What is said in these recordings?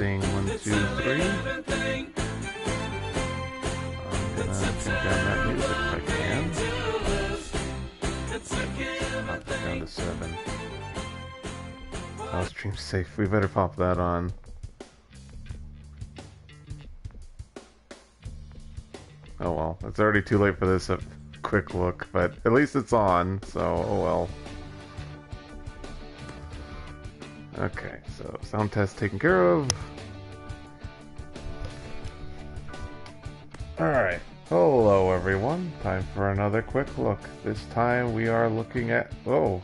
Testing 1, 2, 3. I'm gonna turn down that music if I can. Pop it down to 7. Oh, stream safe. We better pop that on. Oh well, it's already too late for this quick look, but at least it's on, so oh well. Okay, so sound test taken care of. Alright, hello everyone. Time for another quick look. This time we are looking at... Oh,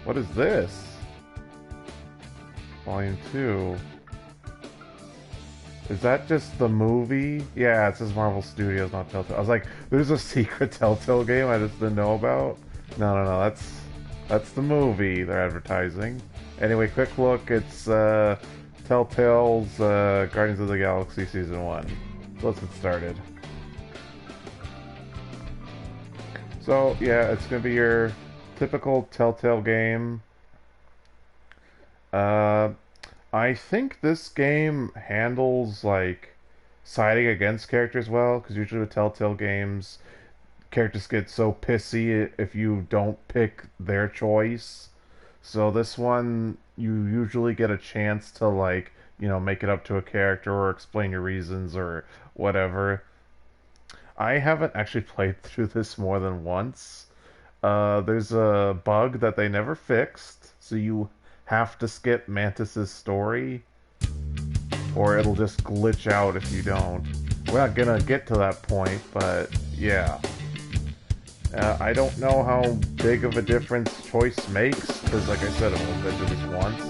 what is this? Volume 2. Is that just the movie? Yeah, it says Marvel Studios, not Telltale. I was like, there's a secret Telltale game I just didn't know about? No, that's the movie they're advertising. Anyway, quick look, it's Telltale's Guardians of the Galaxy Season 1. So let's get started. So, yeah, it's going to be your typical Telltale game. I think this game handles, like, siding against characters well, because usually with Telltale games, characters get so pissy if you don't pick their choice. So this one, you usually get a chance to, like, you know, make it up to a character or explain your reasons or whatever. I haven't actually played through this more than once. There's a bug that they never fixed, so you have to skip Mantis's story, or it'll just glitch out if you don't. We're not gonna get to that point, but yeah. I don't know how big of a difference choice makes, because like I said, I've only been through this once.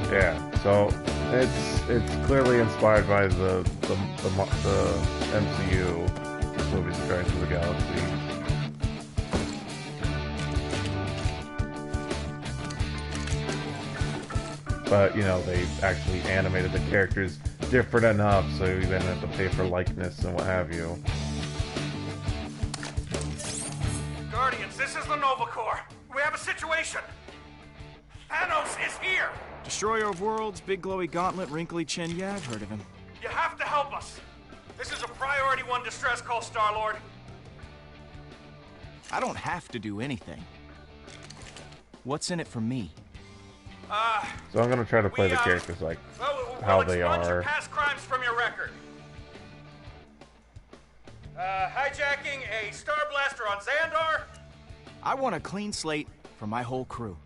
Yeah, so it's clearly inspired by the MCU, movies Guardians of the Galaxy. But, you know, they actually animated the characters different enough, so you then have to pay for likeness and what have you. Guardians, this is the Nova Corps. We have a situation. Thanos is here. Destroyer of worlds, big glowy gauntlet, wrinkly chin. Yeah, I've heard of him. You have to help us. This is a priority 1 distress call, Star-Lord. I don't have to do anything. What's in it for me? So I'm gonna try to play the characters like how they are. Your past crimes from your record. Hijacking a Star Blaster on Xandar. I want a clean slate for my whole crew.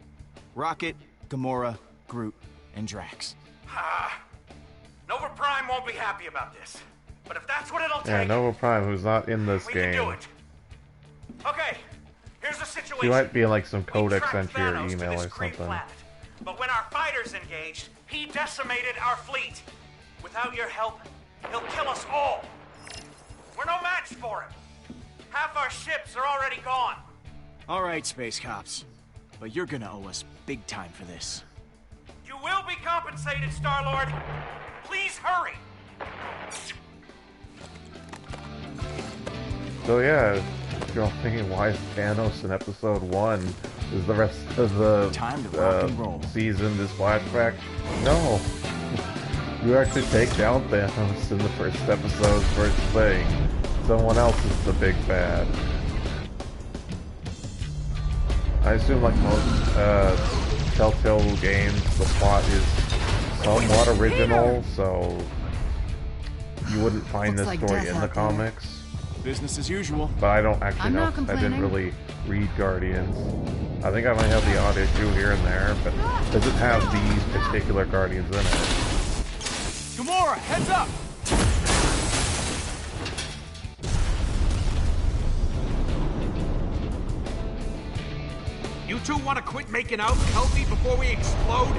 Rocket, Gamora, Groot, and Drax. Nova Prime won't be happy about this. But if that's what it'll take... Yeah, Nova Prime, who's not in this game. We can do it. Okay, here's the situation. She might be in like some codex entry or email or something. Planet. But when our fighters engaged, he decimated our fleet. Without your help, he'll kill us all. We're no match for him. Half our ships are already gone. All right, space cops. But you're gonna owe us big time for this. You will be compensated, Star-Lord. Please hurry. So yeah, if you're all thinking why is Thanos in episode 1? Is the rest of the season this flashback? No. You actually take down Thanos in the first episode, first thing. Someone else is the big bad. I assume like most Telltale games, the plot is somewhat original, so you wouldn't find this story in the comics. Business as usual. But I don't actually know. I didn't really read Guardians. I think I might have the odd issue here and there, but it doesn't have these particular Guardians in it. Gamora, heads up! You two want to quit making out healthy before we explode?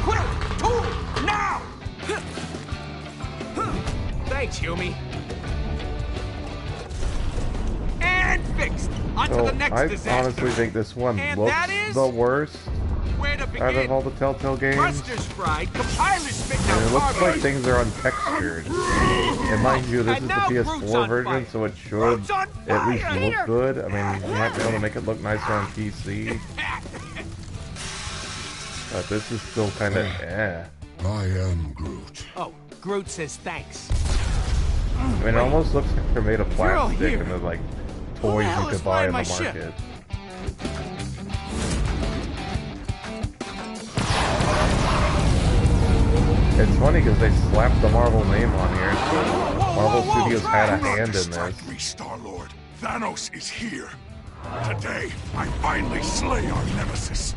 Quick! Tool! Now! Thanks, Yumi. And fixed! On to the next disaster! I honestly think this one looks the worst. Where to out of all the Telltale games. Thrusters fried, compilers spitting And it out looks like carbon. things are untextured. And mind you, this is And the now Groot's PS4 on version, fire. so it should Groot's on at least fire! look Peter! good. I mean, you might be able to make it look nicer on PC. But this is still kind of I am Groot. Oh, Groot says thanks. I mean, it almost looks like they're made of You're all plastic here. and they're like Who the toys hell you is could buy in flying the my ship? market. It's funny because they slapped the Marvel name on here, so Marvel Studios had a hand in Strike this. me, Star-Lord. Thanos is here. Today, I finally slay our nemesis.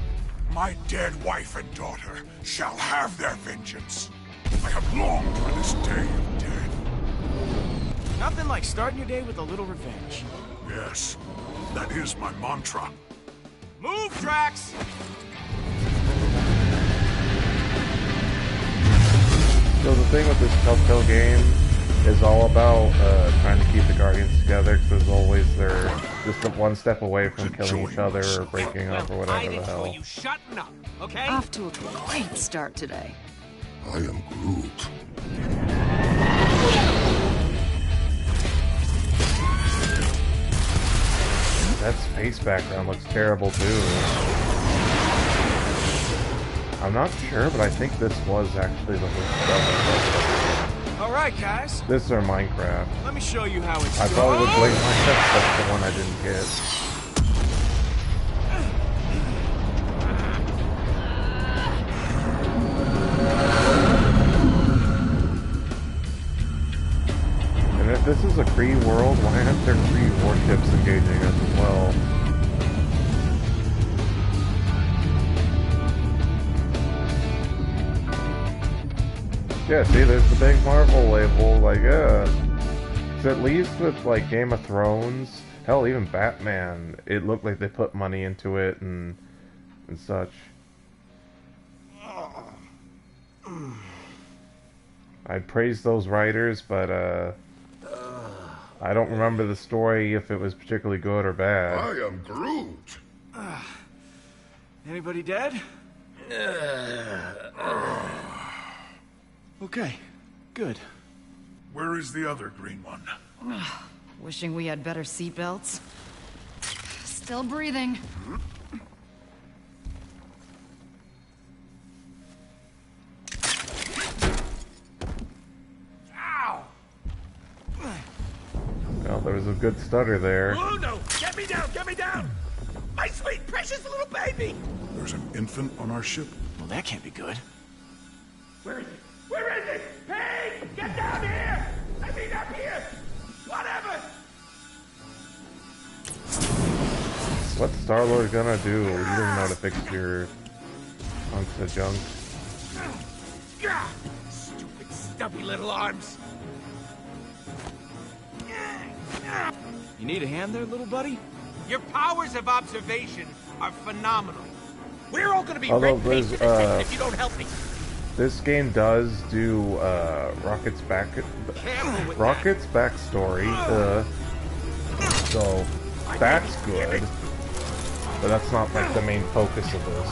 My dead wife and daughter shall have their vengeance. I have longed for this day of death. Nothing like starting your day with a little revenge. Yes, that is my mantra. Move, Drax! So the thing with this Telltale game is all about trying to keep the Guardians together, because always they're just one step away from killing each other or breaking up or whatever the hell. You shutting up, okay? Off to a great start today. I am Groot. That space background looks terrible too. I'm not sure, but I think this was actually the first. Alright, guys. This or Minecraft. Let me show you how it's I done. probably would blame Minecraft, that's the one I didn't get. And if this is a Kree world, why aren't there Kree warships engaging us as well? Yeah, see, there's the big Marvel label, like, yeah. So at least with, like, Game of Thrones, hell, even Batman, it looked like they put money into it and such. I'd praise those writers, but, I don't remember the story if it was particularly good or bad. I am Groot. Anybody dead? Okay, good. Where is the other green one? Wishing we had better seatbelts. Still breathing. Ow! Well, there was a good stutter there. Oh no! Get me down! Get me down! My sweet, precious little baby! There's an infant on our ship. Well, that can't be good. Where is it? Where is it? Hey! Get down here! I mean up here! Whatever! What's Star-Lord gonna do? He doesn't know how to fix your hunks of junk. Gah! Stupid, stubby little arms! You need a hand there, little buddy? Your powers of observation are phenomenal. We're all gonna be Although red paint there's, if you don't help me. This game does do Rocket's backstory, so that's good. But that's not like the main focus of this.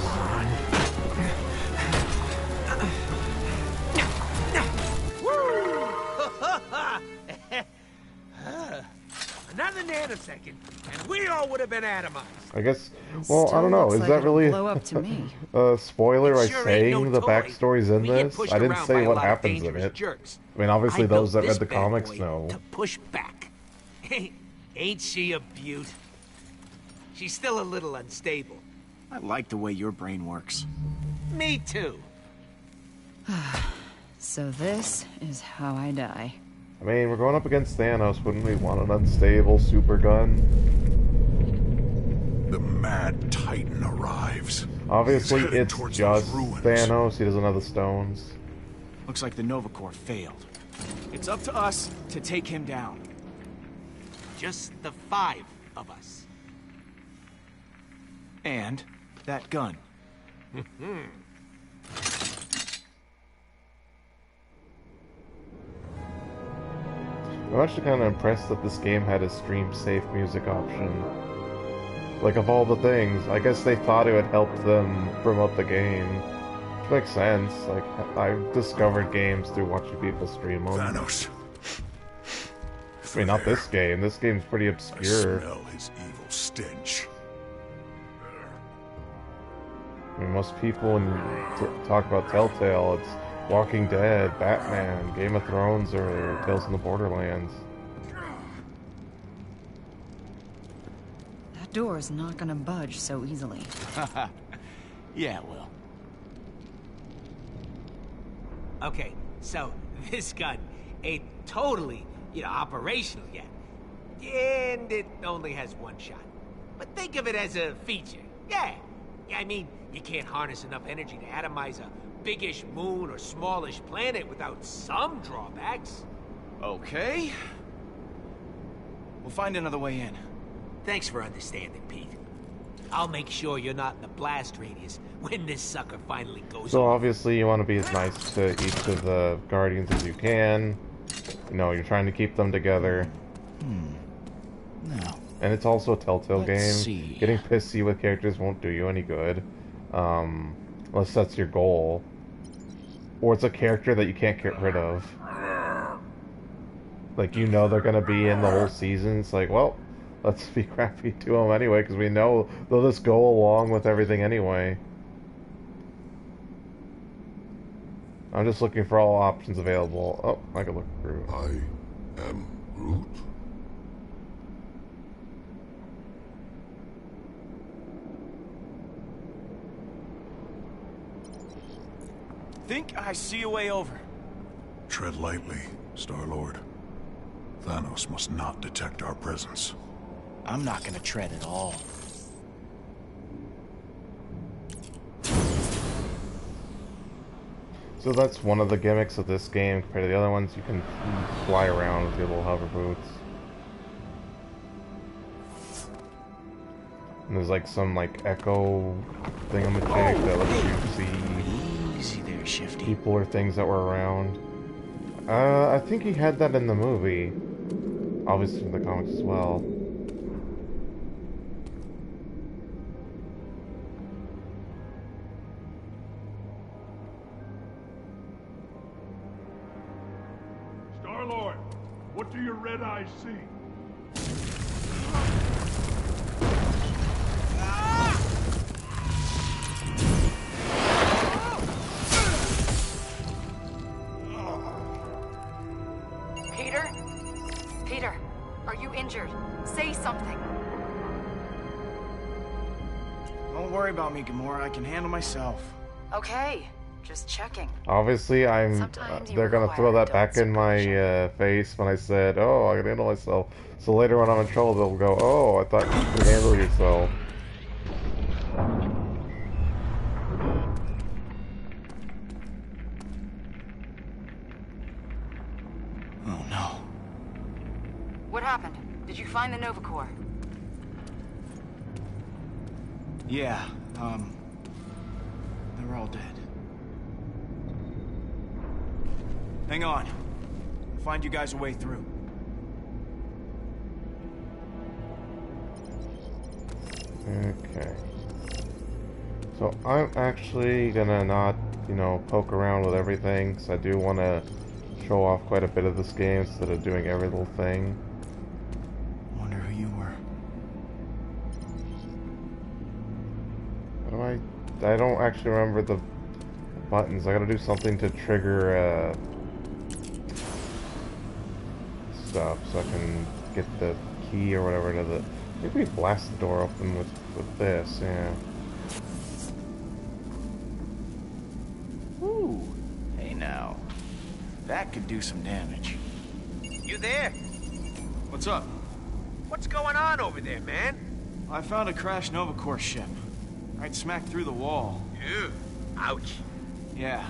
Another nanosecond, and we all would have been atomized. I guess. Well, I don't know. Still Is looks that like it'll really blow up to me. a spoiler by It sure ain't saying no the toy. backstory's in We get this? pushed I didn't around say by a what lot of happens in dangerous it. jerks. I mean, obviously I those that built read the this bad comics boy know. to push back. Ain't she a beaut? She's still a little unstable. I like the way your brain works. Me too. So this is how I die. I mean, we're going up against Thanos. Wouldn't we want an unstable super gun? The Mad Titan arrives. Obviously, He's headed it's towards those just ruins. Thanos. He doesn't have the stones. Looks like the Nova Corps failed. It's up to us to take him down. Just the 5 of us. And that gun. I'm actually kind of impressed that this game had a stream safe music option. Like, of all the things, I guess they thought it would help them promote the game. Which makes sense. Like, I've discovered games through watching people stream them. Thanos. I mean, not this game. This game's pretty I obscure. smell his evil stench. I mean, most people, when you talk about Telltale, it's Walking Dead, Batman, Game of Thrones, or Tales from the Borderlands. That door is not gonna budge so easily. Yeah, it will. Okay, so this gun ain't totally, operational yet. And it only has one shot. But think of it as a feature. Yeah. I mean, you can't harness enough energy to atomize a biggish moon or smallish planet without some drawbacks. Okay. We'll find another way in. Thanks for understanding, Pete. I'll make sure you're not in the blast radius when this sucker finally goes So off. obviously you want to be as nice to each of the Guardians as you can. You know, you're trying to keep them together. No. And it's also a Telltale Let's game. see. Getting pissy with characters won't do you any good. Unless that's your goal. Or it's a character that you can't get rid of. Like, you know they're gonna be in the whole season. It's like, well, let's be crappy to them anyway, because we know they'll just go along with everything anyway. I'm just looking for all options available. Oh, I can look through. I am Groot. Think I see a way over. Tread lightly, Star-Lord. Thanos must not detect our presence. I'm not gonna tread at all. So that's one of the gimmicks of this game compared to the other ones. You can fly around with your little hover boots. And there's like some like echo thingamajig that lets you see Easy there, Shifty. people or things that were around. I think he had that in the movie. Obviously in the comics as well. Star-Lord, what do your red eyes see? Peter? Peter, are you injured? Say something. Don't worry about me, Gamora. I can handle myself. Okay, just checking. Obviously, Sometimes you they're gonna throw require that back adult in my face when I said, "Oh, I can handle myself." So later when I'm in trouble, they'll go, "Oh, I thought you could handle yourself." Oh no. What happened? Did you find the Nova Corps? Yeah, they're all dead. Hang on. I'll find you guys a way through. Okay. So I'm actually gonna not, poke around with everything, because I do want to show off quite a bit of this game instead of doing every little thing. Wonder who you were. What do I don't actually remember the buttons. I gotta do something to trigger, stuff, so I can get the key or whatever to the... Maybe we blast the door open with this, yeah. Ooh. Hey now. That could do some damage. You there? What's up? What's going on over there, man? I found a crashed Nova Corps ship. Right smack through the wall. Ew. Ouch. Yeah.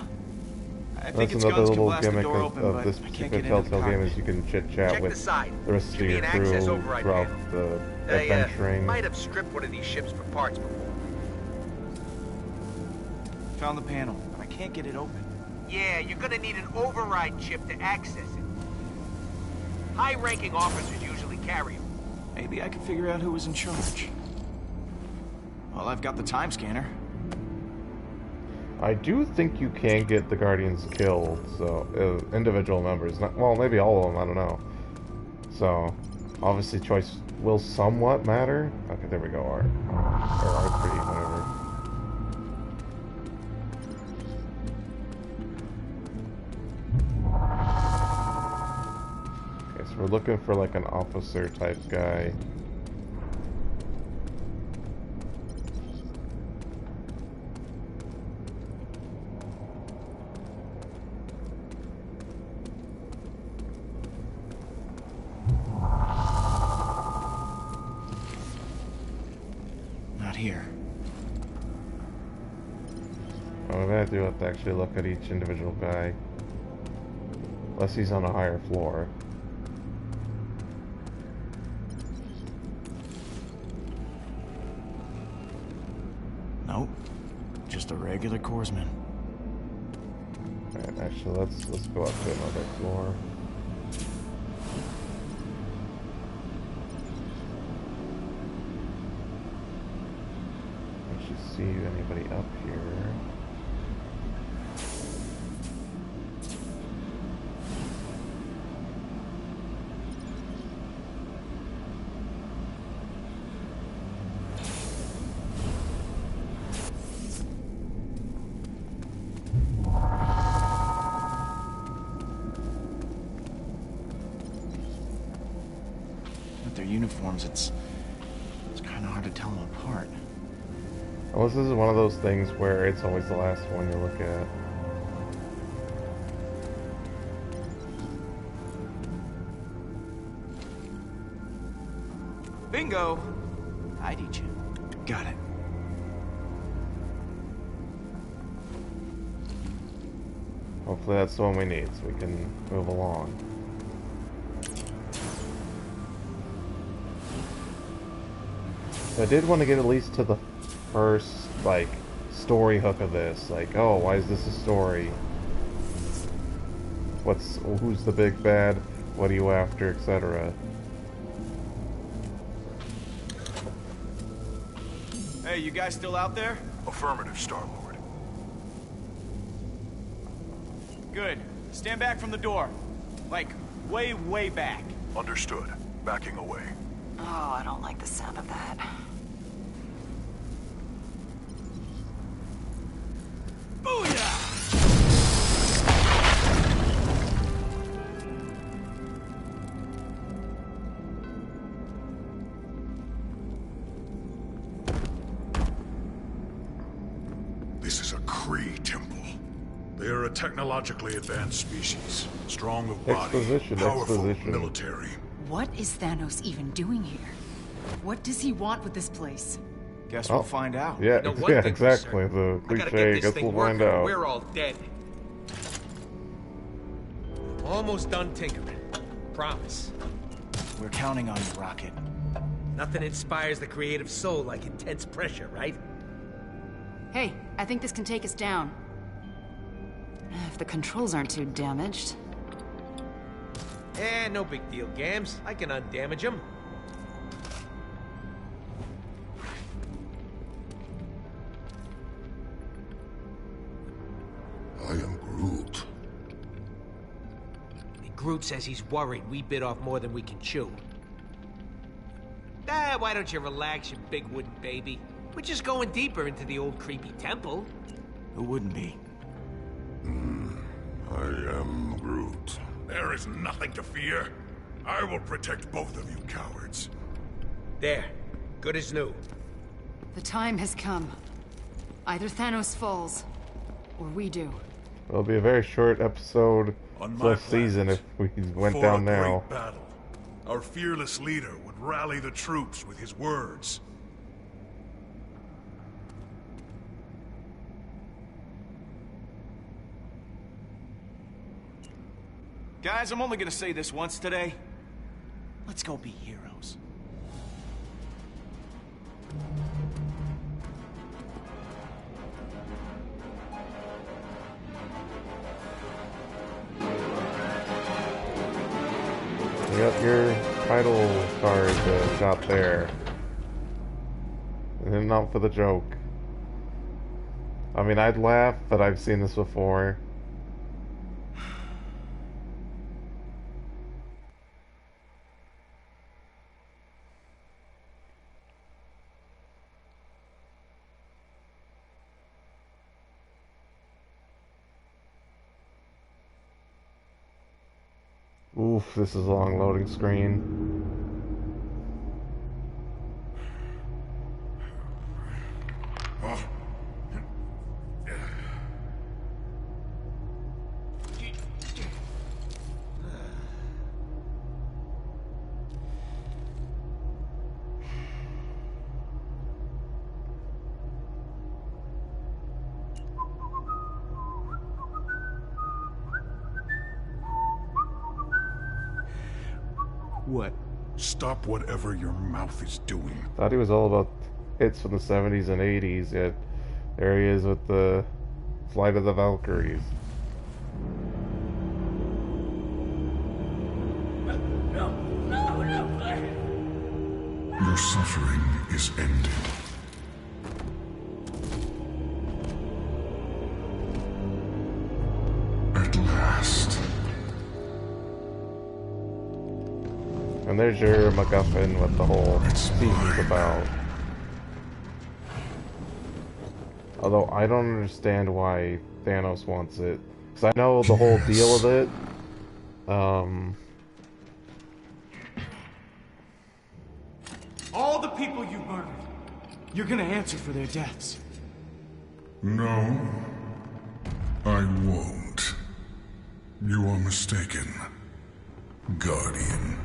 I think That's its another guns can little blast the gimmick door open, of but this I can't particular get into the Telltale game is cockpit. you can chit-chat Check the with side. the rest of Should be your an access crew override throughout panel. the They adventuring. might have stripped one of these ships for parts before. Found the panel, but I can't get it open. Yeah, you're gonna need an override chip to access it. High-ranking officers usually carry them. Maybe I could figure out who was in charge. Well, I've got the time scanner. I do think you can get the Guardians killed, so individual members. Not, well, maybe all of them. I don't know. So obviously, choice will somewhat matter. Okay, there we go. R or R3, whatever. Okay, so we're looking for like an officer type guy. Here. I'm gonna do have to actually look at each individual guy. Unless he's on a higher floor. Nope. Just a regular corpsman. Alright, actually let's go up to another floor. See anybody up here? With their uniforms, it's kind of hard to tell them apart. Unless this is one of those things where it's always the last one you look at. Bingo! I'd eat you. Got it. Hopefully that's the one we need so we can move along. I did want to get at least to the first, like, story hook of this. Like, oh, why is this a story? Who's the big bad? What are you after, etc. Hey, you guys still out there? Affirmative, Star-Lord. Good. Stand back from the door. Like, way, way back. Understood. Backing away. Oh, I don't like the sound of that. This is a Kree temple. They are a technologically advanced species. Strong of body, powerful military. What is Thanos even doing here? What does he want with this place? Guess we'll find out. Yeah, No, one yeah, thing, exactly. sir. The I gotta cliche, get this guess thing we'll working find or out. we're all dead. Almost done tinkering. Promise. We're counting on you, Rocket. Nothing inspires the creative soul like intense pressure, right? Hey, I think this can take us down. If the controls aren't too damaged. Eh, no big deal, Gams. I can undamage them. I am Groot. Groot says he's worried we bit off more than we can chew. Ah, why don't you relax, you big wooden baby? We're just going deeper into the old creepy temple. Who wouldn't be? I am Groot. There is nothing to fear. I will protect both of you cowards. There. Good as new. The time has come. Either Thanos falls, or we do. It'll be a very short episode On my this season if planet, we went for down a now. great battle, our fearless leader would rally the troops with his words. Guys, I'm only gonna say this once today. Let's go be heroes. You got your title card shot there. and not for the joke. I mean, I'd laugh, but I've seen this before. Oof, this is a long loading screen. What? Stop whatever your mouth is doing. Thought he was all about hits from the 70s and 80s, yet there he is with the Flight of the Valkyries. Your suffering is ended. At last. And there's your MacGuffin with the whole season's about. Although I don't understand why Thanos wants it. Because I know the whole deal of it. All the people you murdered, you're gonna answer for their deaths. No, I won't. You are mistaken, Guardian.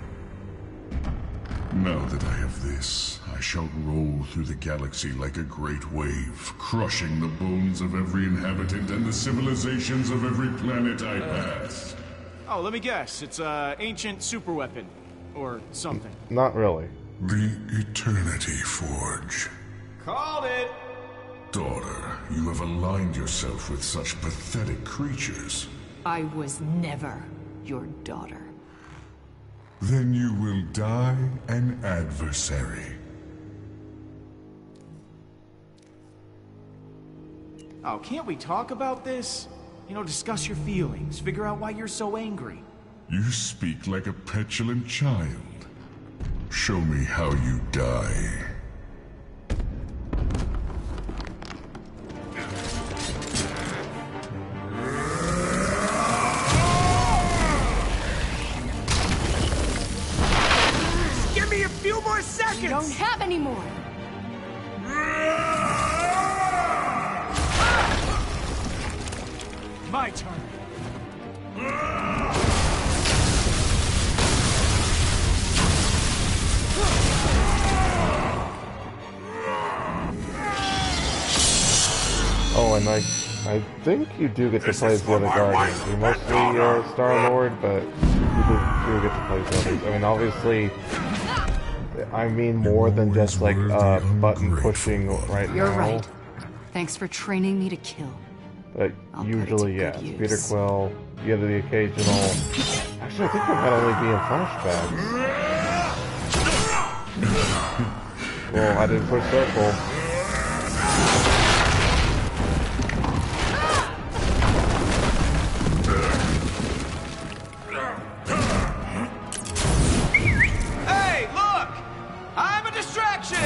Now that I have this, I shall roll through the galaxy like a great wave, crushing the bones of every inhabitant and the civilizations of every planet I pass. Oh, let me guess. It's a ancient superweapon. Or something. Not really. The Eternity Forge. Called it! Daughter, you have aligned yourself with such pathetic creatures. I was never your daughter. Then you will die an adversary. Oh, can't we talk about this? You know, discuss your feelings, figure out why you're so angry. You speak like a petulant child. Show me how you die. Give me a few more seconds! You don't have any more! My turn. Oh, and I think you do get to play as the other Guardians. You're mostly Star-Lord, but you do get to play as others. I mean, obviously, I mean more than just like button pushing right You're now. right. Thanks for training me to kill. But I'll put it usually, to yeah, good use. Peter Quill, you get the occasional. Actually, I think it might only be in flashbacks. Well, I didn't push circle. Hey, look! I'm a distraction!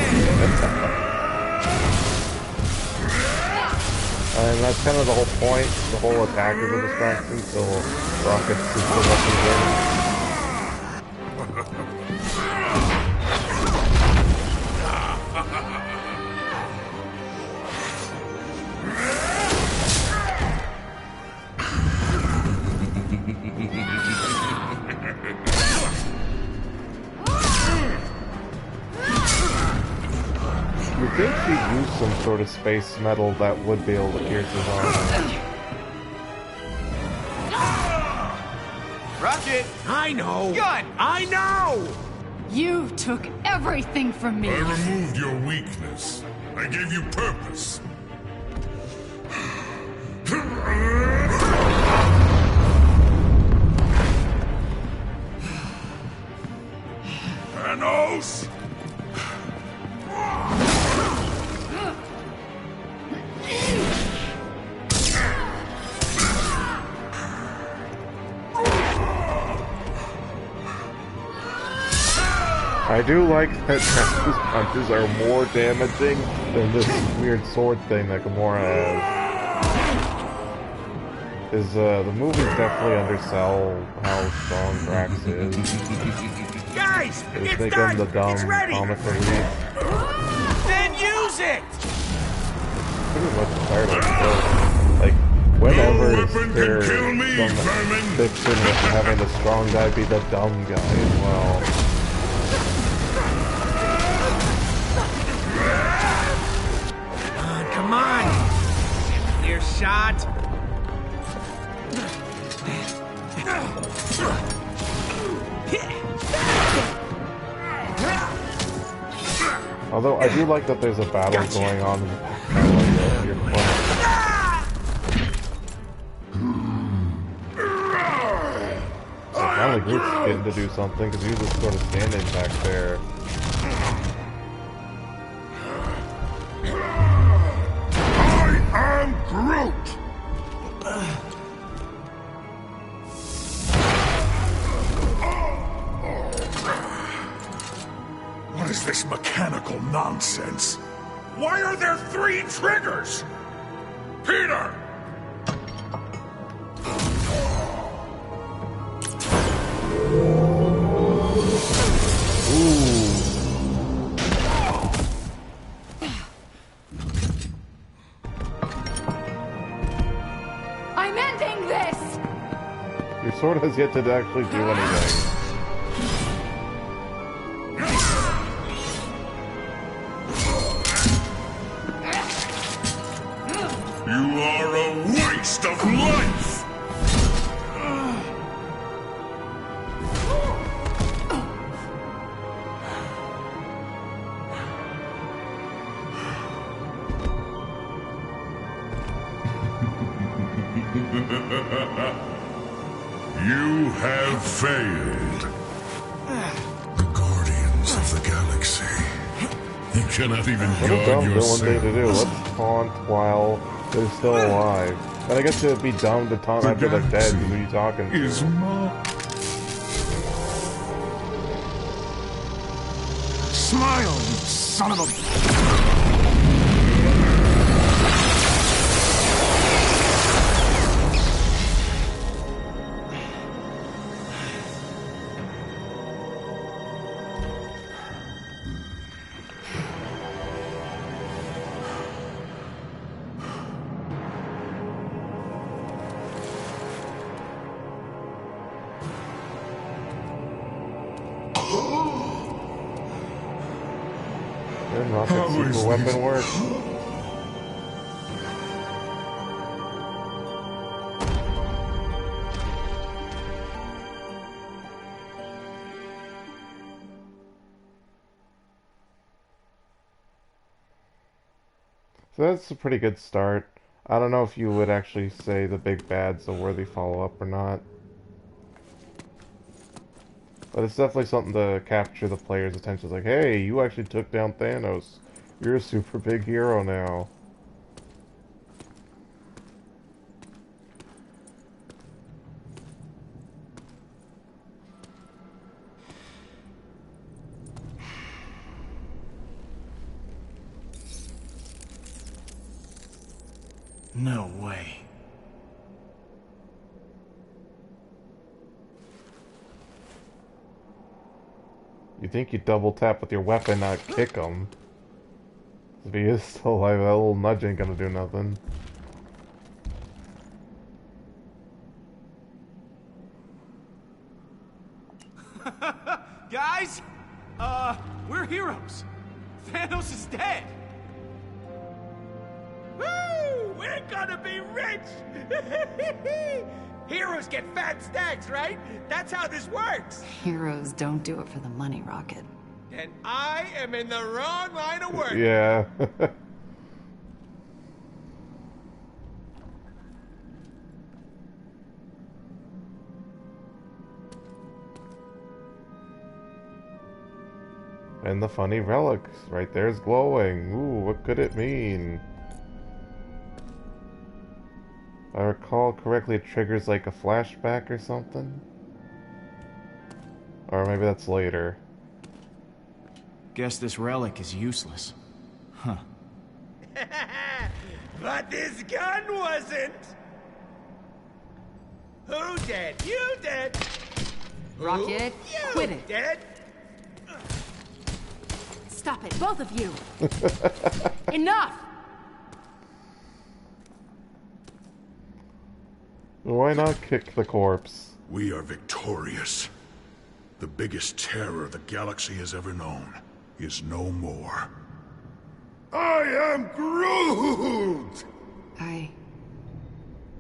And that's kind of the whole point. The whole attack is a distraction, so Rocket's super lucky again. You'd think she'd use some sort of space metal that would be able to pierce his armor. Rocket! I know! Gun! I know! You took everything from me! I removed your weakness. I gave you purpose. Thanos! I do like that Nexus punches are more damaging than this weird sword thing that Gamora has. The movies definitely undersell how strong Drax is. Guys, They just it's make done. him the dumb It's ready. comic relief. Then use it. Pretty much tired of it. Like, whenever No weapon there's can kill me, some vermin. fiction with having the strong guy be the dumb guy as well. Come on. Clear shot. Although I do like that there's a battle going on in the background, like you're playing. Finally, Groot's getting to do something because he was just sort of standing back there. I am Groot! What is this mechanical nonsense? Why are there 3 triggers? Peter! I'm ending this! Your sword has yet to actually do anything. You are a waste of life! You have failed. The Guardians of the Galaxy. You cannot even What a guard dumb villain thing to do. yourselves. Let's taunt while they're still alive. And I guess it'd be dumb to taunt The after they're dead. galaxy Who are you talking to? is mine. Smile, you son of a... And Rocket's How is super weapon this? works. So that's a pretty good start. I don't know if you would actually say the big bad's a worthy follow-up or not. But it's definitely something to capture the player's attention. It's like, hey, you actually took down Thanos. You're a super big hero now. No way. You think you double tap with your weapon, not kick him. If he is still alive, that little nudge ain't gonna do nothing. Guys, we're heroes. Thanos is dead. Woo! We're gonna be rich! Heroes get fat stacks, right? That's how this works. Heroes don't do it for the money, Rocket. And I am in the wrong line of work. Yeah. And the funny relics right there's glowing. Ooh, what could it mean? If I recall correctly, it triggers like a flashback or something. Or maybe that's later. Guess this relic is useless. Huh. But this gun wasn't! Who did? You did! Rocket, You quit it. did! Stop it, both of you. Enough! Why not kick the corpse? We are victorious. The biggest terror the galaxy has ever known is no more. I am Groot! I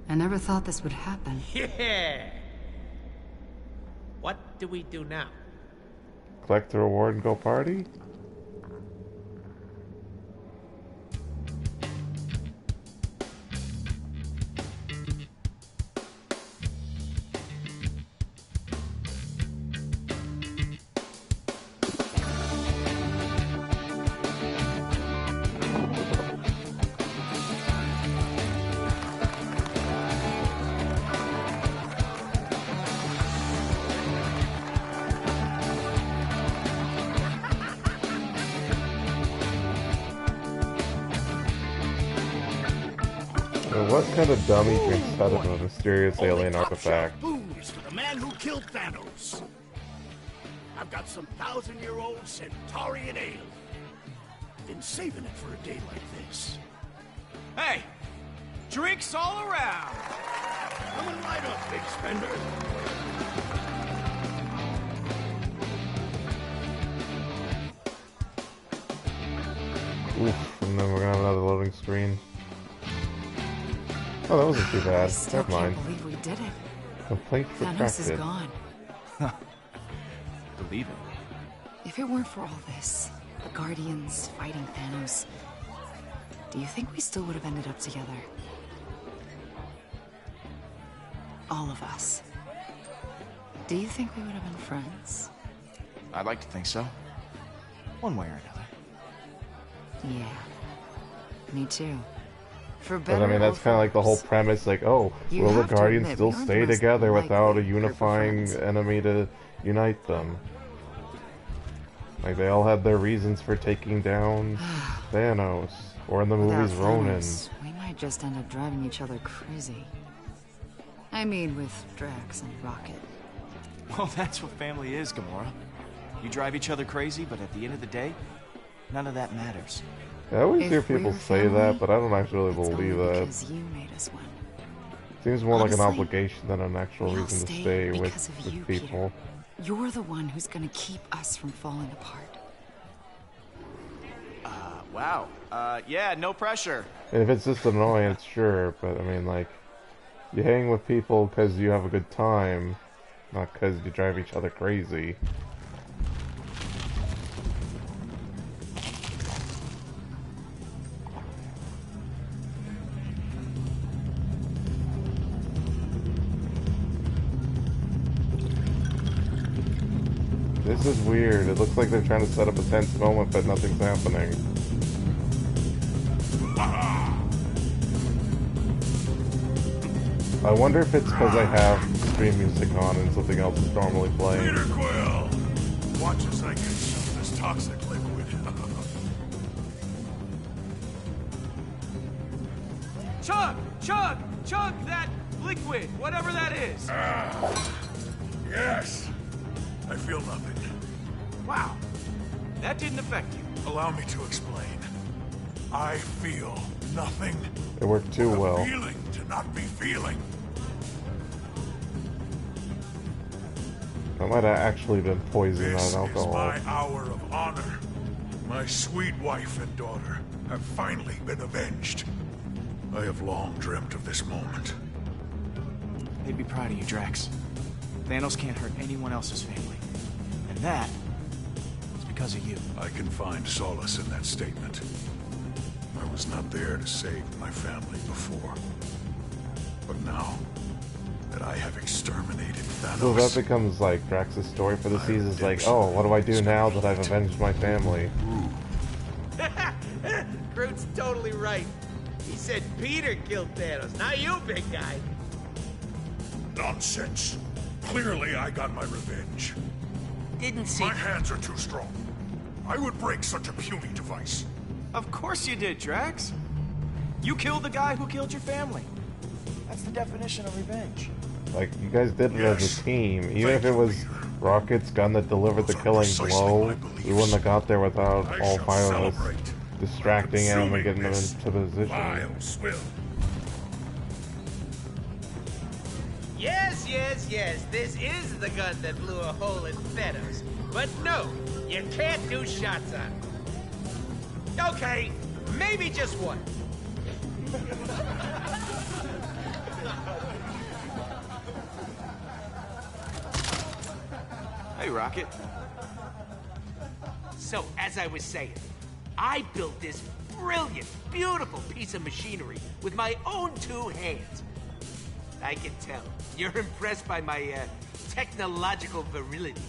never thought this would happen. Yeah! What do we do now? Collect the reward and go party? What kind of dummy drinks out of a mysterious alien artifact? Booze for the man who killed Thanos. I've got some 1,000-year-old Centaurian ale. Been saving it for a day like this. Hey! Drinks all around! Coming right up, big spender. Oof, and then we're gonna have another loading screen. Oh, that wasn't too I bad. still Never mind. can't believe we did it. Complaint Thanos is retracted. gone. Believe it. If it weren't for all this, the Guardians fighting Thanos, do you think we still would have ended up together? All of us. Do you think we would have been friends? I'd like to think so. One way or another. Yeah. Me too. For But better I mean, that's or kind of like the whole worse. premise, like, oh, You will the have to Guardians admit, still we aren't stay the most together without a likely group of unifying friends. enemy to unite them? Like, they all had their reasons for taking down Thanos, or in the Without movies, Ronan. Thanos, we might just end up driving each other crazy. I mean, with Drax and Rocket. Well, that's what family is, Gamora. You drive each other crazy, but at the end of the day, none of that matters. I always If hear we people were say family, that, but I don't actually it's believe only that. because you made us one. Seems more like an Honestly, obligation than an actual we all reason to stay stay with because of you, people. Peter. You're the one who's gonna keep us from falling apart. Wow. Yeah, no pressure. And if it's just annoyance, sure, but I mean, like, you hang with people because you have a good time, not because you drive each other crazy. This is weird. It looks like they're trying to set up a tense moment, but nothing's happening. I wonder if it's because I have stream music on and something else is normally playing. Peter Quill! Watch as I get some of this toxic liquid. Chug that liquid, whatever that is. Yes! I feel nothing. Wow, that didn't affect you. Allow me to explain. I feel nothing. It worked too The well. feeling to not be feeling. That might have actually been poison, This not is alcohol. my hour of honor. My sweet wife and daughter have finally been avenged. I have long dreamt of this moment. They'd be proud of you, Drax. Thanos can't hurt anyone else's family. And that is because of you. I can find solace in that statement. I was not there to save my family before. But now that I have exterminated Thanos... So that becomes like Drax's story for the season is like, oh, what do I do now that I've avenged my family? Groot's totally right. He said Peter killed Thanos, not you, big guy. I would break such a puny device. Of course you did, Drax. You killed the guy who killed your family. That's the definition of revenge. Like, you guys did it as Yes. a team. Even Thank if it you, was Peter. Rocket's gun that delivered the Those are killing precisely blow, my we beliefs. wouldn't have got there without I all shall 5 of us celebrate distracting him and consuming getting him this into position. vile swill. Yes, yes, yes, this is the gun that blew a hole in Thanos. But no, you can't do shots on it. Okay, maybe just one. Hey, Rocket. So, as I was saying, I built this brilliant, beautiful piece of machinery with my own 2 hands. I can tell. You're impressed by my, technological virility.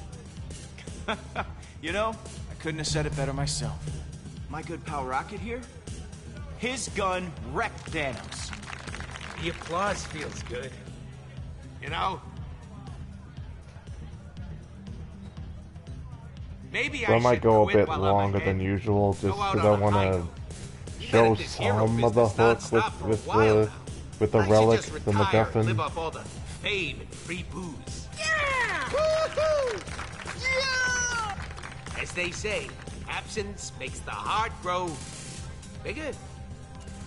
You know, I couldn't have said it better myself. My good pal Rocket here, his gun wrecked Thanos. The applause feels good. You know? Maybe So I might should go a quit bit while I'm longer than ahead. usual, just Go out because I on a want high to note. You've been show in this hero some of the business hook nonstop for a with while the now. with the I should relic, just the retire and live MacGuffin. off all the fame and free booze. Yeah! Woohoo! Yeah! As they say, absence makes the heart grow bigger.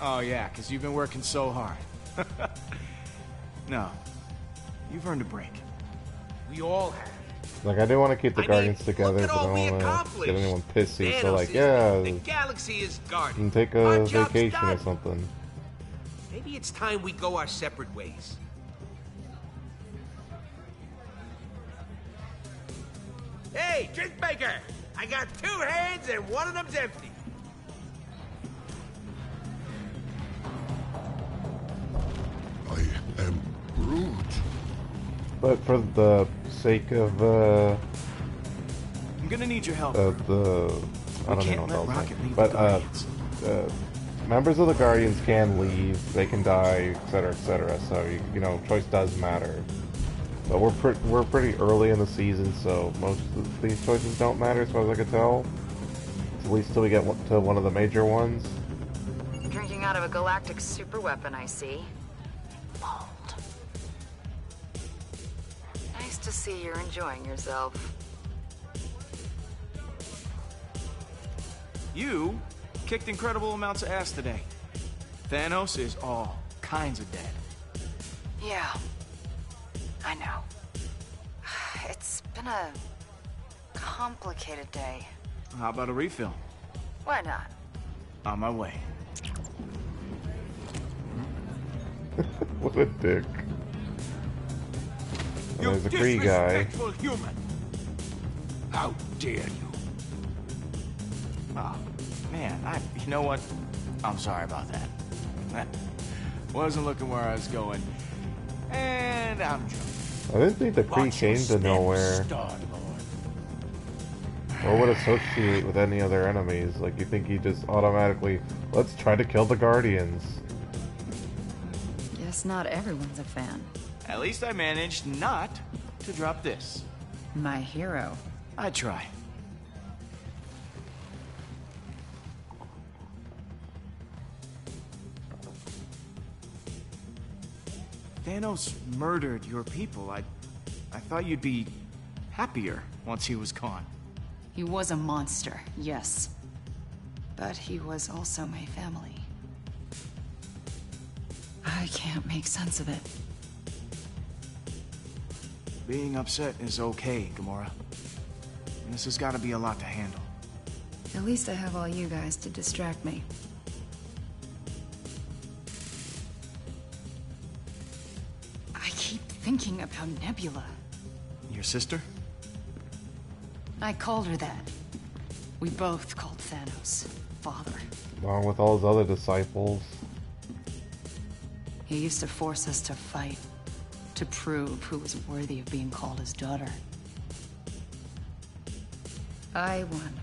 Oh yeah, because you've been working so hard. No, you've earned a break. We all have. Like, I do want to keep the I Guardians mean, together, look at but I all we don't want to accomplished. get anyone pissy. Thanos So, like, is yeah, dead. The galaxy is you guarded. can take Our a job's vacation or done. something. Maybe it's time we go our separate ways. Hey, drink maker! I got 2 hands and one of them's empty. I am Groot. But for the sake of I'm gonna need your help. the I We don't can't know let what Rocket leave but the Guardians. members of the Guardians can leave, they can die, etc., etc. So you know, choice does matter. But we're pretty early in the season, so most of these choices don't matter, as far as I can tell. At least till we get to one of the major ones. Drinking out of a galactic superweapon, I see. Bold. Nice to see you're enjoying yourself. You kicked incredible amounts of ass today. Thanos is all kinds of dead. Yeah, I know. It's been a complicated day. How about a refill? Why not? On my way. What a dick. And You there's a Kree guy. disrespectful human. How dare you? Oh, man, you know what? I'm sorry about that. Wasn't looking where I was going. And I'm drunk. I didn't think the Kree came to nowhere or would associate with any other enemies. Like, you think he just automatically, let's try to kill the Guardians. Guess not everyone's a fan. At least I managed not to drop this. My hero. I try. Thanos murdered your people. I thought you'd be happier once he was gone. He was a monster, yes. But he was also my family. I can't make sense of it. Being upset is okay, Gamora. This has got to be a lot to handle. At least I have all you guys to distract me. I keep thinking about Nebula. Your sister? I called her that. We both called Thanos father. Along with all his other disciples. He used to force us to fight, to prove who was worthy of being called his daughter. I won.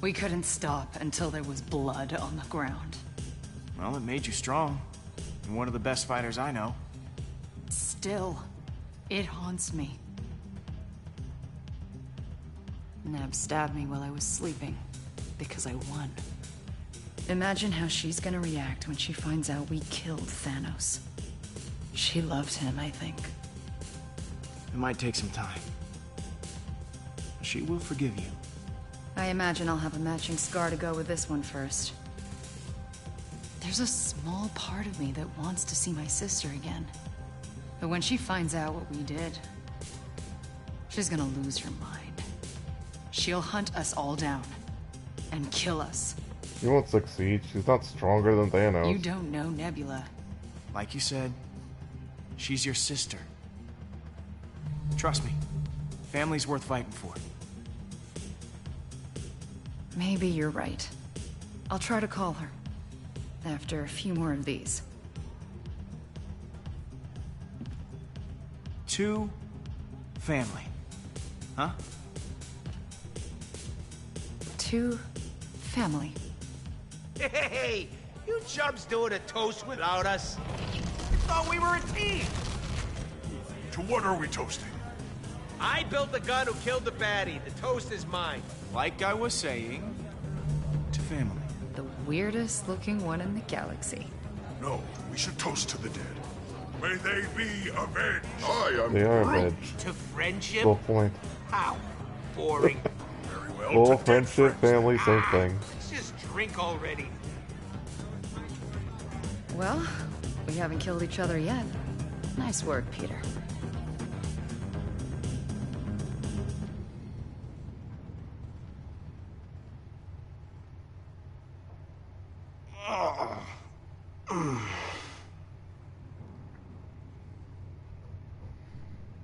We couldn't stop until there was blood on the ground. Well, it made you strong. And one of the best fighters I know. Still, it haunts me. Neb stabbed me while I was sleeping, because I won. Imagine how she's gonna react when she finds out we killed Thanos. She loves him, I think. It might take some time. She will forgive you. I imagine I'll have a matching scar to go with this one first. There's a small part of me that wants to see my sister again. But when she finds out what we did, she's gonna lose her mind. She'll hunt us all down and kill us. She won't succeed. She's not stronger than Thanos. You don't know Nebula. Like you said, she's your sister. Trust me, family's worth fighting for. Maybe you're right. I'll try to call her. After a few more of these. To family. Huh? To family. Hey, you chumps doing a toast without us? I thought we were a team. To what are we toasting? I built the gun who killed the baddie. The toast is mine. Like I was saying, to family. The weirdest looking one in the galaxy. No, we should toast to the dead. May they be avenged. They are red. To friendship? Full point. How? Boring. Very well. Full to dead friendship, friends. family, same thing. Let's just drink already. Well, we haven't killed each other yet. Nice work, Peter.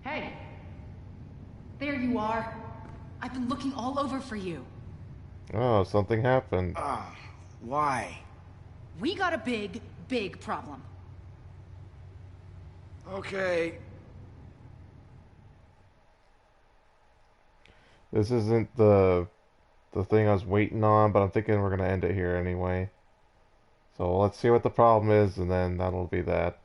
Hey! There you are. I've been looking all over for you. Oh, something happened. Why? We got a big, big problem. Okay. This isn't the thing I was waiting on, but I'm thinking we're gonna end it here anyway. So let's see what the problem is, and then that'll be that.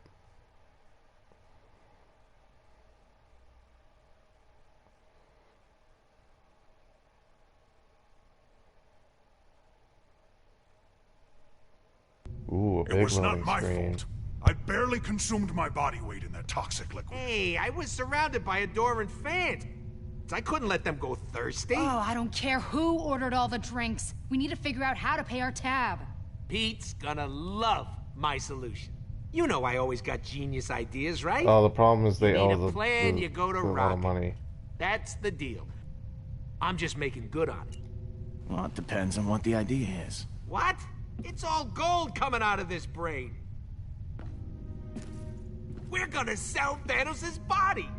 Ooh, a It big was not loading my screen. fault. I barely consumed my body weight in that toxic liquid. Hey, I was surrounded by adoring fans. I couldn't let them go thirsty. Oh, I don't care who ordered all the drinks. We need to figure out how to pay our tab. Pete's gonna love my solution. You know I always got genius ideas, right? Oh, the problem is they You owe need a plan, you go to a lot of Rocket. money. That's the deal. I'm just making good on it. Well, it depends on what the idea is. What? It's all gold coming out of this brain. We're gonna sell Thanos' body.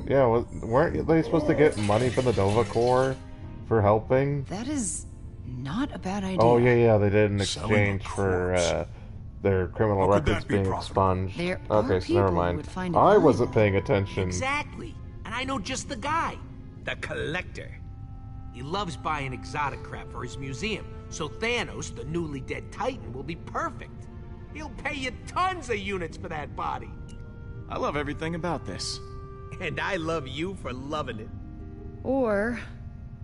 Yeah, weren't they supposed to get money from the Nova Corps for helping? That is not a bad idea. Oh yeah, they did in Selling a exchange for corpse. their criminal How could records that be being profitable? expunged. There are Okay, so people never who mind. would find it I wasn't valuable. paying attention. Exactly. And I know just the guy. The Collector. He loves buying exotic crap for his museum, so Thanos, the newly dead Titan, will be perfect. He'll pay you tons of units for that body. I love everything about this. And I love you for loving it. Or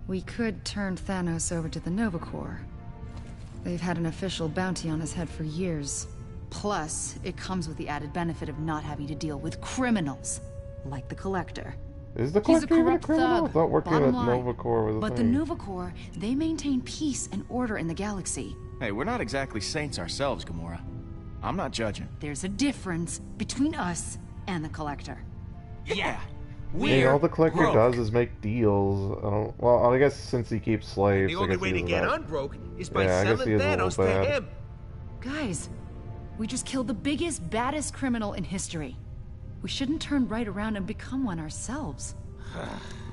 we could turn Thanos over to the Nova Corps. They've had an official bounty on his head for years. Plus, it comes with the added benefit of not having to deal with criminals, like the Collector. Is the He's a Collector even a corrupt criminal? I thug. thought working Bottom at line. Nova Corps was a But the thing. Nova Corps, they maintain peace and order in the galaxy. Hey, we're not exactly saints ourselves, Gamora. I'm not judging. There's a difference between us and the Collector. Yeah. I mean, We're all the Collector broke. does is make deals. Well, I guess since he keeps slaves, The I only guess way he to does get that. unbroke is by Yeah, I guess selling he is a Thanos little to bad. him. Guys, we just killed the biggest, baddest criminal in history. We shouldn't turn right around and become one ourselves.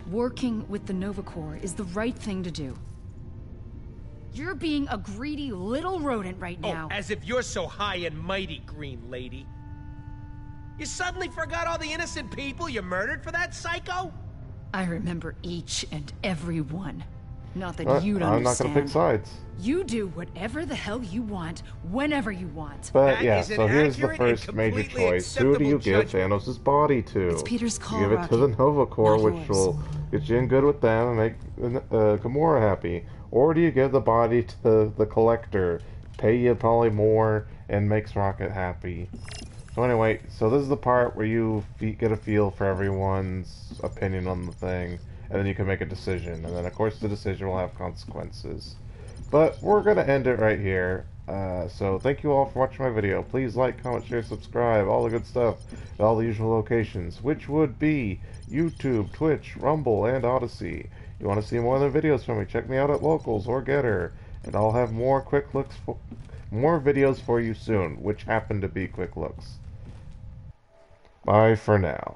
Working with the Nova Corps is the right thing to do. You're being a greedy little rodent right now. Oh, as if you're so high and mighty, Green Lady. You suddenly forgot all the innocent people you murdered for that psycho? I remember each and every one. Not that But you'd I'm not gonna pick understand. sides. You do whatever the hell you want, whenever you want. But That yeah, is an so here's the accurate and first major completely choice. Who do you acceptable give judgment. Thanos' body to? It's Peter's call, You give it to the Rocket, Nova Corps, not which yours. will get you in good with them and make Gamora happy. Or do you give the body to the Collector, pay you probably more, and makes Rocket happy? So anyway, so this is the part where you get a feel for everyone's opinion on the thing, and then you can make a decision. And then of course the decision will have consequences. But we're going to end it right here. So thank you all for watching my video. Please like, comment, share, subscribe, all the good stuff at all the usual locations, which would be YouTube, Twitch, Rumble, and Odyssey. You want to see more of the videos from me, check me out at Locals or Getter, and I'll have more more videos for you soon, which happen to be quick looks. Bye for now.